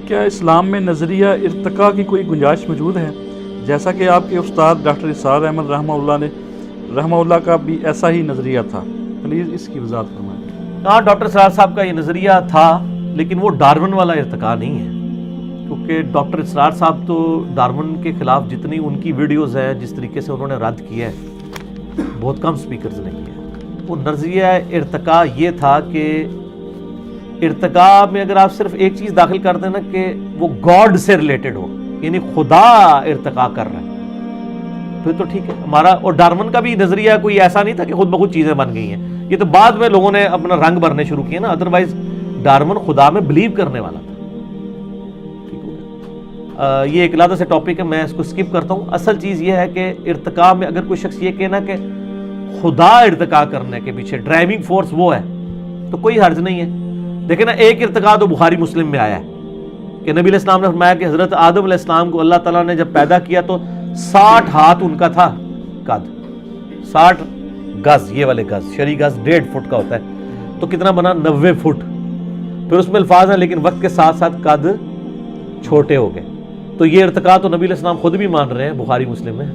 کیا اسلام میں نظریہ ارتقاء کی کوئی گنجائش موجود ہے؟ جیسا کہ آپ کے استاد ڈاکٹر اسرار احمد رحمہ اللہ کا بھی ایسا ہی نظریہ تھا، پلیز اس کی وضاحت فرمائیں۔ ہاں، ڈاکٹر اسرار صاحب کا یہ نظریہ تھا، لیکن وہ ڈارون والا ارتقاء نہیں ہے، کیونکہ ڈاکٹر اسرار صاحب تو ڈارون کے خلاف جتنی ان کی ویڈیوز ہیں، جس طریقے سے انہوں نے رد کیا ہے، بہت کم سپیکرز نے کیا ہے۔ وہ نظریہ ارتقاء یہ تھا کہ ارتقاء میں اگر آپ صرف ایک چیز داخل کر دیں نا کہ وہ گاڈ سے ریلیٹڈ ہو، یعنی خدا ارتقاء کر رہا ہے، پھر تو ٹھیک ہے ہمارا۔ اور ڈارون کا بھی نظریہ کوئی ایسا نہیں تھا کہ خود بخود چیزیں بن گئی ہیں، یہ تو بعد میں لوگوں نے اپنا رنگ بھرنے شروع کیے نا، ادروائز ڈارون خدا میں بلیو کرنے والا تھا۔ ٹھیک ہو گیا، یہ ایک علیحدہ سے ٹاپک ہے، میں اس کو سکپ کرتا ہوں۔ اصل چیز یہ ہے کہ ارتقاء میں اگر کوئی شخص یہ کہنا کہ خدا ارتقاء کرنے کے پیچھے ڈرائیونگ فورس وہ ہے، تو کوئی حرج نہیں ہے۔ دیکھیں نا، ایک ارتقاء تو بخاری مسلم میں آیا ہے کہ نبی علیہ السلام نے فرمایا کہ حضرت آدم علیہ السلام کو اللہ تعالیٰ نے جب پیدا کیا تو 60 ہاتھ ان کا تھا قد، 60 گز، یہ والے گز، شرعی گز 1.5 فٹ کا ہوتا ہے، تو کتنا بنا 90 فٹ۔ پھر اس میں الفاظ ہیں لیکن وقت کے ساتھ ساتھ قد چھوٹے ہو گئے، تو یہ ارتقاء تو نبی علیہ السلام خود بھی مان رہے ہیں، بخاری مسلم میں،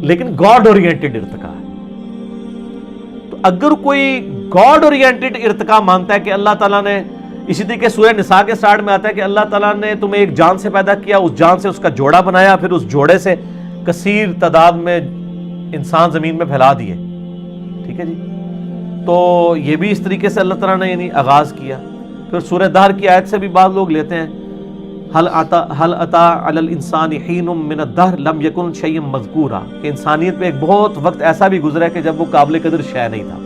لیکن گاڈ اورینٹڈ ارتقاء ہے۔ تو اگر کوئی گاڈ اورینٹڈ ارتقاء مانتا ہے کہ اللہ تعالیٰ نے، اسی طریقے سورہ نساء کے سٹارٹ میں آتا ہے کہ اللہ تعالیٰ نے تمہیں ایک جان سے پیدا کیا، اس جان سے اس کا جوڑا بنایا، پھر اس جوڑے سے کثیر تعداد میں انسان زمین میں پھیلا دیے، ٹھیک ہے جی، تو یہ بھی اس طریقے سے اللہ تعالیٰ نے یعنی آغاز کیا۔ پھر سورہ دہر کی آیت سے بھی بعض لوگ لیتے ہیں حل اتا علی الانسان حین من الدہر لم یکن شیئا مذکورا، کہ انسانیت پہ ایک بہت وقت ایسا بھی گزرا ہے کہ جب وہ قابل قدر شے نہیں تھا،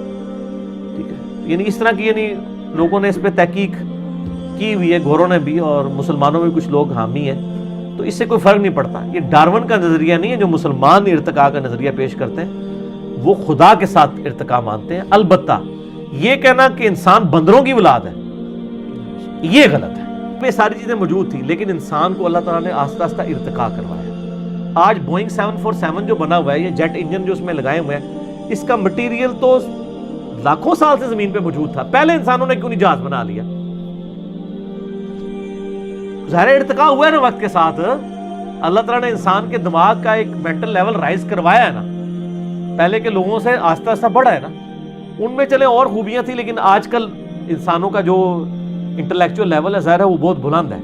ٹھیک ہے، یعنی اس طرح کی یعنی لوگوں نے اس پہ تحقیق کی ہوئی ہے، گوروں نے بھی، اور مسلمانوں میں کچھ لوگ حامی ہیں، تو اس سے کوئی فرق نہیں پڑتا۔ یہ ڈارون کا نظریہ نہیں ہے جو مسلمان ارتقاء کا نظریہ پیش کرتے ہیں، وہ خدا کے ساتھ ارتقاء مانتے ہیں۔ البتہ یہ کہنا کہ انسان بندروں کی اولاد ہے، یہ غلط ہے۔ یہ ساری چیزیں موجود تھیں، لیکن انسان کو اللہ تعالیٰ نے آہستہ آہستہ ارتقاء کروایا۔ آج بوئنگ 747 جو بنا ہوا ہے، یہ جیٹ انجن جو اس میں لگائے ہوئے ہیں، اس کا مٹیریل تو لاکھوں سال سے زمین پہ موجود تھا، پہلے انسانوں نے کیوں نہیں جہاز بنا لیا؟ ظاہر ارتقاء ہوا ہے نا وقت کے ساتھ، اللہ تعالیٰ نے انسان کے دماغ کا ایک مینٹل لیول رائز کروایا ہے نا، پہلے کے لوگوں سے آہستہ آہستہ بڑھا ہے نا، ان میں چلے اور خوبیاں تھیں، لیکن آج کل انسانوں کا جو انٹلیکچوئل لیول ہے ظاہر ہے وہ بہت بلند ہے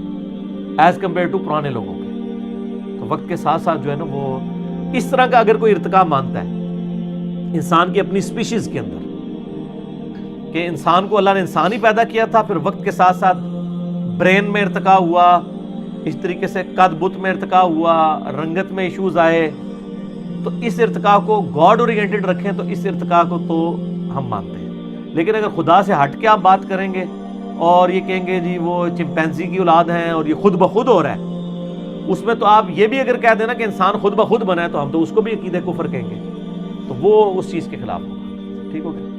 ایز کمپیئر ٹو پرانے لوگوں کے۔ تو وقت کے ساتھ ساتھ جو ہے نا وہ اس طرح کا اگر کوئی ارتقاء مانتا ہے انسان کی اپنی سپیشیز کے اندر، کہ انسان کو اللہ نے انسان ہی پیدا کیا تھا، پھر وقت کے ساتھ ساتھ برین میں ارتقاء ہوا، اس طریقے سے قد بت میں ارتقاء ہوا، رنگت میں ایشوز آئے، تو اس ارتقاء کو گاڈ اورینٹڈ رکھیں تو اس ارتقاء کو تو ہم مانتے ہیں۔ لیکن اگر خدا سے ہٹ کے آپ بات کریں گے اور یہ کہیں گے جی وہ چمپینزی کی اولاد ہیں اور یہ خود بخود ہو رہا ہے، اس میں تو آپ یہ بھی اگر کہہ دینا کہ انسان خود بخود بنا ہے، تو ہم تو اس کو بھی عقیدہ کفر کہیں گے، تو وہ اس چیز کے خلاف ہوگا۔ ٹھیک ہو گیا؟